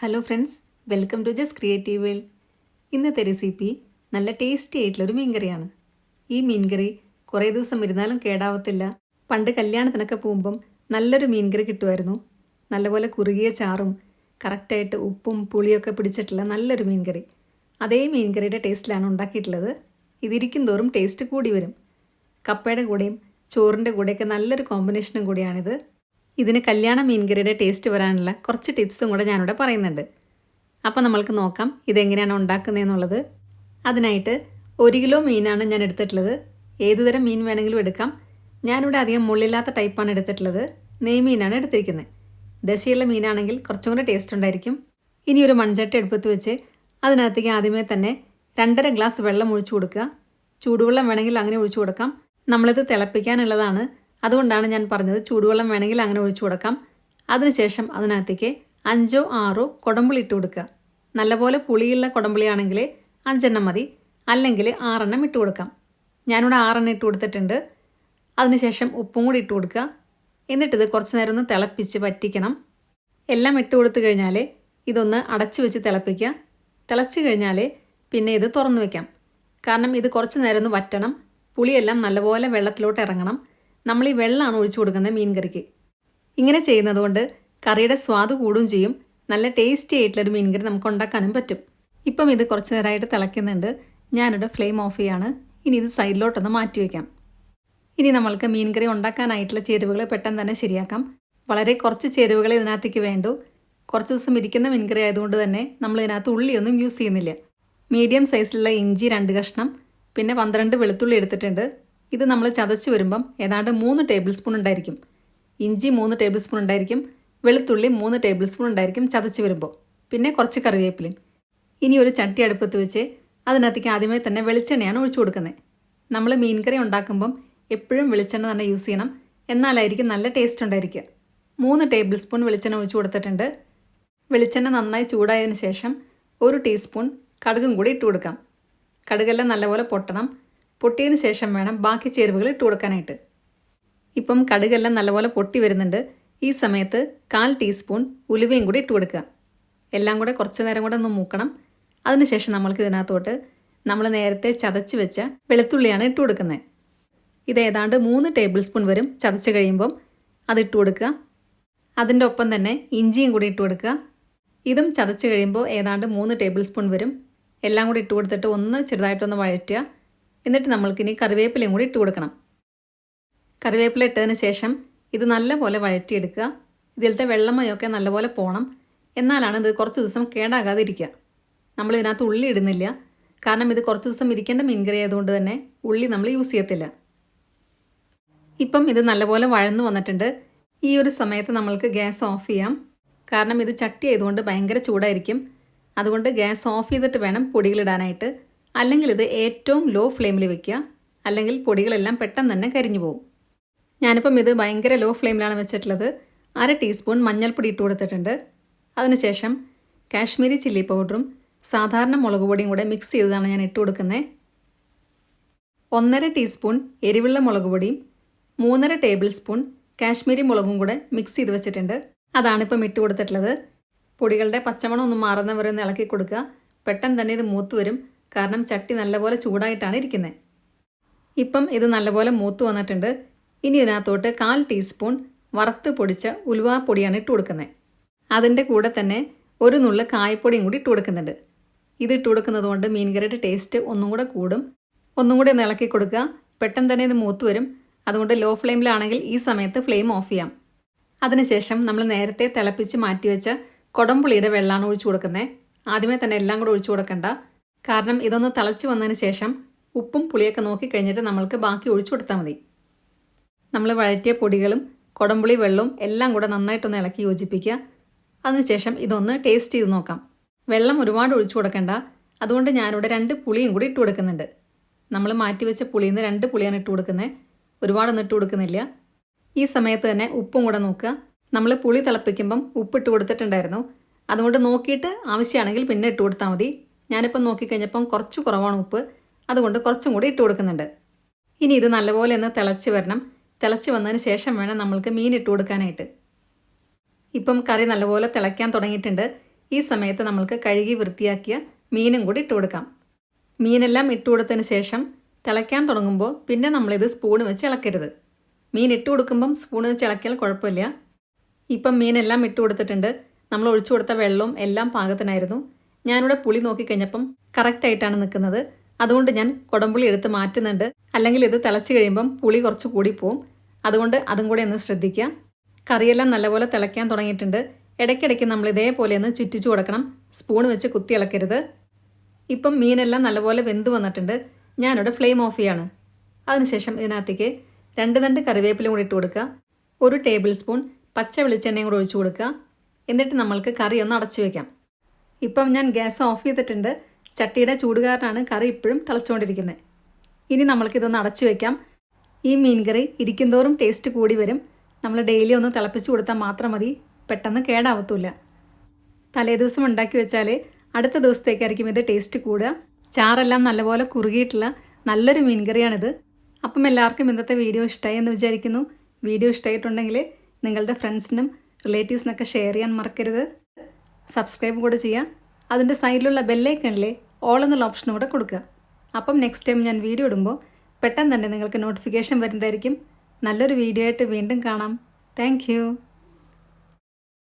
Hello friends, welcome to just creative world. ഇന്നത്തെ recipe നല്ല tasty ആയിട്ടുള്ളൊരു മീൻകറിയാണ്. ഈ മീൻകറി കുറേ ദിവസം ഇരുന്നാലും കേടാവത്തില്ല. പണ്ട് കല്യാണത്തിനൊക്കെ പോകുമ്പം നല്ലൊരു മീൻകറി കിട്ടുമായിരുന്നു. നല്ലപോലെ കുറുകിയ ചാറും കറക്റ്റായിട്ട് ഉപ്പും പുളിയൊക്കെ പിടിച്ചിട്ടുള്ള നല്ലൊരു മീൻകറി. അതേ മീൻകറിയുടെ ടേസ്റ്റിലാണ് ഉണ്ടാക്കിയിട്ടുള്ളത്. ഇതിരിക്കും തോറും ടേസ്റ്റ് കൂടി വരും. കപ്പയുടെ കൂടെയും ചോറിൻ്റെ കൂടെയൊക്കെ നല്ലൊരു കോമ്പിനേഷനും കൂടിയാണിത്. ഇതിന് കല്യാണ മീൻകറിയുടെ ടേസ്റ്റ് വരാനുള്ള കുറച്ച് ടിപ്സും കൂടെ ഞാനിവിടെ പറയുന്നുണ്ട്. അപ്പോൾ നമ്മൾക്ക് നോക്കാം ഇതെങ്ങനെയാണ് ഉണ്ടാക്കുന്നതെന്നുള്ളത്. അതിനായിട്ട് 1 കിലോ മീനാണ് ഞാൻ എടുത്തിട്ടുള്ളത്. ഏതുതരം മീൻ വേണമെങ്കിലും എടുക്കാം. ഞാനിവിടെ അധികം മുള്ളില്ലാത്ത ടൈപ്പാണ് എടുത്തിട്ടുള്ളത്. നെയ്മീനാണ് എടുത്തിരിക്കുന്നത്. ദശയുള്ള മീനാണെങ്കിൽ കുറച്ചും കൂടെ ടേസ്റ്റ് ഉണ്ടായിരിക്കും. ഇനി ഒരു മൺചട്ടി അടുപ്പത്ത് വെച്ച് അതിനകത്തേക്ക് ആദ്യമേ തന്നെ 2.5 ഗ്ലാസ് വെള്ളം ഒഴിച്ചു കൊടുക്കുക. ചൂടുവെള്ളം വേണമെങ്കിൽ അങ്ങനെ ഒഴിച്ചു കൊടുക്കാം. നമ്മളിത് തിളപ്പിക്കാനുള്ളതാണ്, അതുകൊണ്ടാണ് ഞാൻ പറഞ്ഞത് ചൂടുവെള്ളം വേണമെങ്കിൽ അങ്ങനെ ഒഴിച്ചു കൊടുക്കാം. അതിനുശേഷം അതിനകത്തേക്ക് 5 or 6 കുടംപുളി ഇട്ട് കൊടുക്കുക. നല്ലപോലെ പുളിയുള്ള കുടംപുളിയാണെങ്കിൽ 5 എണ്ണം മതി, അല്ലെങ്കിൽ 6 എണ്ണം ഇട്ട് കൊടുക്കാം. ഞാനിവിടെ 6 എണ്ണം ഇട്ട് കൊടുത്തിട്ടുണ്ട്. അതിനുശേഷം ഉപ്പും കൂടി ഇട്ട് കൊടുക്കുക. എന്നിട്ടിത് കുറച്ച് നേരം ഒന്ന് തിളപ്പിച്ച് വറ്റിക്കണം. എല്ലാം ഇട്ട് കൊടുത്തു കഴിഞ്ഞാൽ ഇതൊന്ന് അടച്ചു വെച്ച് തിളപ്പിക്കുക. തിളച്ച് കഴിഞ്ഞാൽ പിന്നെ ഇത് തുറന്നു വയ്ക്കാം. കാരണം ഇത് കുറച്ച് നേരം ഒന്ന് വറ്റണം. പുളിയെല്ലാം നല്ലപോലെ വെള്ളത്തിലോട്ട് ഇറങ്ങണം. നമ്മൾ ഈ വെള്ളമാണ് ഒഴിച്ചു കൊടുക്കുന്നത് മീൻ കറിക്ക്. ഇങ്ങനെ ചെയ്യുന്നത് കൊണ്ട് കറിയുടെ സ്വാദ് കൂടുകയും ചെയ്യും. നല്ല ടേസ്റ്റി ആയിട്ടുള്ളൊരു മീൻ കറി നമുക്ക് ഉണ്ടാക്കാനും പറ്റും. ഇപ്പം ഇത് കുറച്ച് നേരമായിട്ട് തിളയ്ക്കുന്നുണ്ട്. ഞാനിവിടെ ഫ്ലെയിം ഓഫ് ചെയ്യാണ്. ഇനി ഇത് സൈഡിലോട്ടൊന്ന് മാറ്റി വയ്ക്കാം. ഇനി നമ്മൾക്ക് മീൻ കറി ഉണ്ടാക്കാനായിട്ടുള്ള ചേരുവകൾ പെട്ടെന്ന് തന്നെ ശരിയാക്കാം. വളരെ കുറച്ച് ചേരുവകൾ ഇതിനകത്തേക്ക് വേണ്ടു. കുറച്ച് ദിവസം ഇരിക്കുന്ന മീൻ കറി ആയതുകൊണ്ട് തന്നെ നമ്മൾ ഇതിനകത്ത് ഉള്ളിയൊന്നും യൂസ് ചെയ്യുന്നില്ല. മീഡിയം സൈസിലുള്ള ഇഞ്ചി 2 കഷ്ണം, പിന്നെ 12 വെളുത്തുള്ളി എടുത്തിട്ടുണ്ട്. ഇത് നമ്മൾ ചതച്ച് വരുമ്പം ഏതാണ്ട് 3 ടേബിൾ സ്പൂൺ ഉണ്ടായിരിക്കും. ഇഞ്ചി 3 ടേബിൾ സ്പൂൺ ഉണ്ടായിരിക്കും, വെളുത്തുള്ളി 3 ടേബിൾ സ്പൂൺ ഉണ്ടായിരിക്കും ചതച്ച് വരുമ്പോൾ. പിന്നെ കുറച്ച് കറിവേപ്പിലയും. ഇനി ഒരു ചട്ടി അടുപ്പത്ത് വെച്ച് അതിനകത്തേക്ക് ആദ്യമേ തന്നെ വെളിച്ചെണ്ണയാണ് ഒഴിച്ചു കൊടുക്കുന്നത്. നമ്മൾ മീൻ കറി ഉണ്ടാക്കുമ്പം എപ്പോഴും വെളിച്ചെണ്ണ തന്നെ യൂസ് ചെയ്യണം, എന്നാലായിരിക്കും നല്ല ടേസ്റ്റ് ഉണ്ടായിരിക്കുക. 3 ടേബിൾ സ്പൂൺ വെളിച്ചെണ്ണ ഒഴിച്ചു കൊടുത്തിട്ടുണ്ട്. വെളിച്ചെണ്ണ നന്നായി ചൂടായതിനു ശേഷം 1 ടീസ്പൂൺ കടുകും കൂടി ഇട്ട് കൊടുക്കാം. കടുകെല്ലാം നല്ലപോലെ പൊട്ടണം. പൊട്ടിയതിന് ശേഷം വേണം ബാക്കി ചേരുവകൾ ഇട്ട് കൊടുക്കാനായിട്ട്. ഇപ്പം കടുകെല്ലാം നല്ലപോലെ പൊട്ടി വരുന്നുണ്ട്. ഈ സമയത്ത് 1/4 ടീസ്പൂൺ ഉലുവയും കൂടി ഇട്ട് കൊടുക്കുക. എല്ലാം കൂടെ കുറച്ച് നേരം കൂടെ ഒന്ന് മൂക്കണം. അതിനുശേഷം നമ്മൾക്ക് ഇതിനകത്തോട്ട് നമ്മൾ നേരത്തെ ചതച്ച് വെച്ച വെളുത്തുള്ളിയാണ് ഇട്ട് കൊടുക്കുന്നത്. ഇത് ഏതാണ്ട് 3 ടേബിൾ സ്പൂൺ വരും ചതച്ച് കഴിയുമ്പം. അതിട്ട് കൊടുക്കുക. അതിൻ്റെ ഒപ്പം തന്നെ ഇഞ്ചിയും കൂടി ഇട്ട് കൊടുക്കുക. ഇതും ചതച്ച് കഴിയുമ്പോൾ ഏതാണ്ട് 3 ടേബിൾ സ്പൂൺ വരും. എല്ലാം കൂടി ഇട്ട് കൊടുത്തിട്ട് ഒന്ന് ചെറുതായിട്ടൊന്ന് വഴറ്റുക. എന്നിട്ട് നമ്മൾക്കിനി കറിവേപ്പിലയും കൂടി ഇട്ട് കൊടുക്കണം. കറിവേപ്പില ഇട്ടതിന് ശേഷം ഇത് നല്ലപോലെ വഴറ്റിയെടുക്കുക. ഇതിലത്തെ വെള്ളമയൊക്കെ നല്ലപോലെ പോകണം. എന്നാലാണ് ഇത് കുറച്ച് ദിവസം കേടാകാതെ ഇരിക്കുക. നമ്മൾ ഇതിനകത്ത് ഉള്ളി ഇടുന്നില്ല, കാരണം ഇത് കുറച്ച് ദിവസം ഇരിക്കേണ്ട മീൻകറി ആയതുകൊണ്ട് തന്നെ ഉള്ളി നമ്മൾ യൂസ് ചെയ്യത്തില്ല. ഇപ്പം ഇത് നല്ലപോലെ വഴന്നു വന്നിട്ടുണ്ട്. ഈ ഒരു സമയത്ത് നമ്മൾക്ക് ഗ്യാസ് ഓഫ് ചെയ്യാം. കാരണം ഇത് ചട്ടി ആയതുകൊണ്ട് ഭയങ്കര ചൂടായിരിക്കും. അതുകൊണ്ട് ഗ്യാസ് ഓഫ് ചെയ്തിട്ട് വേണം പൊടികളിടാനായിട്ട്. അല്ലെങ്കിൽ ഇത് ഏറ്റവും ലോ ഫ്ലെയിമിൽ വെക്കുക, അല്ലെങ്കിൽ പൊടികളെല്ലാം പെട്ടെന്ന് തന്നെ കരിഞ്ഞു പോകും. ഞാനിപ്പം ഇത് ഭയങ്കര ലോ ഫ്ലെയിമിലാണ് വെച്ചിട്ടുള്ളത്. 1/2 ടീസ്പൂൺ മഞ്ഞൾപ്പൊടി ഇട്ട് കൊടുത്തിട്ടുണ്ട്. അതിനുശേഷം കാശ്മീരി ചില്ലി പൗഡറും സാധാരണ മുളക് പൊടിയും കൂടെ മിക്സ് ചെയ്തതാണ് ഞാൻ ഇട്ട് കൊടുക്കുന്നത്. 1.5 ടീസ്പൂൺ എരിവുള്ള മുളക് പൊടിയും 3.5 ടേബിൾ സ്പൂൺ കാശ്മീരി മുളകും കൂടെ മിക്സ് ചെയ്ത് വെച്ചിട്ടുണ്ട്. അതാണിപ്പം ഇട്ട് കൊടുത്തിട്ടുള്ളത്. പൊടികളുടെ പച്ചമണം ഒന്ന് മാറുന്നവരെ ഒന്ന് ഇളക്കി കൊടുക്കുക. പെട്ടെന്ന് തന്നെ ഇത് മൂത്ത് വരും, കാരണം ചട്ടി നല്ലപോലെ ചൂടായിട്ടാണ് ഇരിക്കുന്നത്. ഇപ്പം ഇത് നല്ലപോലെ മൂത്ത് വന്നിട്ടുണ്ട്. ഇനി ഇതിനകത്തോട്ട് 1/4 ടീസ്പൂൺ വറുത്ത് പൊടിച്ച ഉലുവാപ്പൊടിയാണ് ഇട്ട് കൊടുക്കുന്നത്. അതിൻ്റെ കൂടെ തന്നെ ഒരു നുള്ള് കായപ്പൊടിയും കൂടി ഇട്ട് കൊടുക്കുന്നുണ്ട്. ഇത് ഇട്ട് കൊടുക്കുന്നത് കൊണ്ട് മീൻകറിയുടെ ടേസ്റ്റ് ഒന്നും കൂടെ കൂടും. ഒന്നും കൂടി ഒന്ന് ഇളക്കി കൊടുക്കുക. പെട്ടെന്ന് തന്നെ ഇത് മൂത്ത് വരും. അതുകൊണ്ട് ലോ ഫ്ലെയിമിലാണെങ്കിൽ ഈ സമയത്ത് ഫ്ലെയിം ഓഫ് ചെയ്യാം. അതിനുശേഷം നമ്മൾ നേരത്തെ തിളപ്പിച്ച് മാറ്റിവെച്ച കുടംപുളിയുടെ വെള്ളമാണ് ഒഴിച്ചു കൊടുക്കുന്നത്. ആദ്യമേ തന്നെ എല്ലാം കൂടെ ഒഴിച്ചു കൊടുക്കണ്ട, കാരണം ഇതൊന്ന് തിളച്ച് വന്നതിന് ശേഷം ഉപ്പും പുളിയൊക്കെ നോക്കിക്കഴിഞ്ഞിട്ട് നമ്മൾക്ക് ബാക്കി ഒഴിച്ചു കൊടുത്താൽ മതി. നമ്മൾ വഴറ്റിയ പൊടികളും കുടംപുളി വെള്ളവും എല്ലാം കൂടെ നന്നായിട്ടൊന്ന് ഇളക്കി യോജിപ്പിക്കുക. അതിനുശേഷം ഇതൊന്ന് ടേസ്റ്റ് ചെയ്ത് നോക്കാം. വെള്ളം ഒരുപാട് ഒഴിച്ചു കൊടുക്കണ്ട. അതുകൊണ്ട് ഞാനിവിടെ 2 പുളിയും കൂടി ഇട്ട് കൊടുക്കുന്നുണ്ട്. നമ്മൾ മാറ്റി വെച്ച പുളിയിൽ നിന്ന് 2 പുളിയാണ് ഇട്ട് കൊടുക്കുന്നത്. ഒരുപാടൊന്നും ഇട്ട് കൊടുക്കുന്നില്ല. ഈ സമയത്ത് തന്നെ ഉപ്പും കൂടെ നോക്കുക. നമ്മൾ പുളി തിളപ്പിക്കുമ്പം ഉപ്പിട്ട് കൊടുത്തിട്ടുണ്ടായിരുന്നു. അതുകൊണ്ട് നോക്കിയിട്ട് ആവശ്യമാണെങ്കിൽ പിന്നെ ഇട്ട് കൊടുത്താൽ മതി. ഞാനിപ്പം നോക്കിക്കഴിഞ്ഞപ്പം കുറച്ച് കുറവാണ് ഉപ്പ്, അതുകൊണ്ട് കുറച്ചും കൂടി ഇട്ട് കൊടുക്കുന്നുണ്ട്. ഇനി ഇത് നല്ലപോലെ ഒന്ന് തിളച്ച് വരണം. തിളച്ച് വന്നതിന് ശേഷം വേണം നമ്മൾക്ക് മീൻ ഇട്ട് കൊടുക്കാനായിട്ട്. ഇപ്പം കറി നല്ലപോലെ തിളയ്ക്കാൻ തുടങ്ങിയിട്ടുണ്ട്. ഈ സമയത്ത് നമ്മൾക്ക് കഴുകി വൃത്തിയാക്കിയ മീനും കൂടി ഇട്ട് കൊടുക്കാം. മീനെല്ലാം ഇട്ട് കൊടുത്തതിന് ശേഷം തിളയ്ക്കാൻ തുടങ്ങുമ്പോൾ പിന്നെ നമ്മളിത് സ്പൂൺ വെച്ച് ഇളക്കരുത്. മീൻ ഇട്ട് കൊടുക്കുമ്പം സ്പൂൺ വെച്ച് ഇളക്കിയാൽ കുഴപ്പമില്ല. ഇപ്പം മീനെല്ലാം ഇട്ട് കൊടുത്തിട്ടുണ്ട്. നമ്മൾ ഒഴിച്ചു കൊടുത്ത വെള്ളവും എല്ലാം പാകത്തിനായിരുന്നു. ഞാനിവിടെ പുളി നോക്കിക്കഴിഞ്ഞപ്പം കറക്റ്റായിട്ടാണ് നിൽക്കുന്നത്. അതുകൊണ്ട് ഞാൻ കുടംപുളി എടുത്ത് മാറ്റുന്നുണ്ട്. അല്ലെങ്കിൽ ഇത് തിളച്ച് കഴിയുമ്പം പുളി കുറച്ച് കൂടിപ്പോവും. അതുകൊണ്ട് അതും കൂടെ ഒന്ന് ശ്രദ്ധിക്കുക. കറിയെല്ലാം നല്ലപോലെ തിളയ്ക്കാൻ തുടങ്ങിയിട്ടുണ്ട്. ഇടയ്ക്കിടയ്ക്ക് നമ്മൾ ഇതേപോലെ ഒന്ന് ചുറ്റിച്ചു കൊടുക്കണം. സ്പൂൺ വെച്ച് കുത്തി ഇളക്കരുത്. ഇപ്പം മീനെല്ലാം നല്ലപോലെ വെന്ത് വന്നിട്ടുണ്ട്. ഞാനിവിടെ ഫ്ലെയിം ഓഫ് ചെയ്യാണ്. അതിനുശേഷം ഇതിനകത്തേക്ക് 2 തണ്ട് കറിവേപ്പില കൂടി ഇട്ട് കൊടുക്കുക. 1 ടേബിൾ സ്പൂൺ പച്ച വെളിച്ചെണ്ണയും കൂടി ഒഴിച്ചു കൊടുക്കുക. എന്നിട്ട് നമ്മൾക്ക് കറി ഒന്ന് അടച്ചു വയ്ക്കാം. ഇപ്പം ഞാൻ ഗ്യാസ് ഓഫ് ചെയ്തിട്ടുണ്ട്. ചട്ടിയുടെ ചൂട് കാരണമാണ് കറി ഇപ്പോഴും തിളച്ചുകൊണ്ടിരിക്കുന്നത്. ഇനി നമ്മൾക്കിതൊന്ന് അടച്ചു വയ്ക്കാം. ഈ മീൻ കറി ഇരിക്കുന്തോറും ടേസ്റ്റ് കൂടി വരും. നമ്മൾ ഡെയിലി ഒന്ന് തിളപ്പിച്ച് കൊടുത്താൽ മാത്രം മതി. പെട്ടെന്ന് കേടാവത്തില്ല. തലേ ദിവസം ഉണ്ടാക്കി വെച്ചാൽ അടുത്ത ദിവസത്തേക്കായിരിക്കും ഇത് ടേസ്റ്റ് കൂടുക. ചാറെല്ലാം നല്ലപോലെ കുറുകിയിട്ടുള്ള നല്ലൊരു മീൻ കറിയാണിത്. അപ്പം എല്ലാവർക്കും ഇന്നത്തെ വീഡിയോ ഇഷ്ടമായി എന്ന് വിചാരിക്കുന്നു. വീഡിയോ ഇഷ്ടമായിട്ടുണ്ടെങ്കിൽ നിങ്ങളുടെ ഫ്രണ്ട്സിനും റിലേറ്റീവ്സിനൊക്കെ ഷെയർ ചെയ്യാൻ മറക്കരുത്. സബ്സ്ക്രൈബ് കൂടെ ചെയ്യുക. അതിൻ്റെ സൈഡിലുള്ള ബെല്ലൈക്കണിലെ ഓൾ എന്നുള്ള ഓപ്ഷനും കൂടെ കൊടുക്കുക. അപ്പം നെക്സ്റ്റ് ടൈം ഞാൻ വീഡിയോ ഇടുമ്പോൾ പെട്ടെന്ന് തന്നെ നിങ്ങൾക്ക് നോട്ടിഫിക്കേഷൻ വരുന്നതായിരിക്കും. നല്ലൊരു വീഡിയോ ആയിട്ട് വീണ്ടും കാണാം. താങ്ക്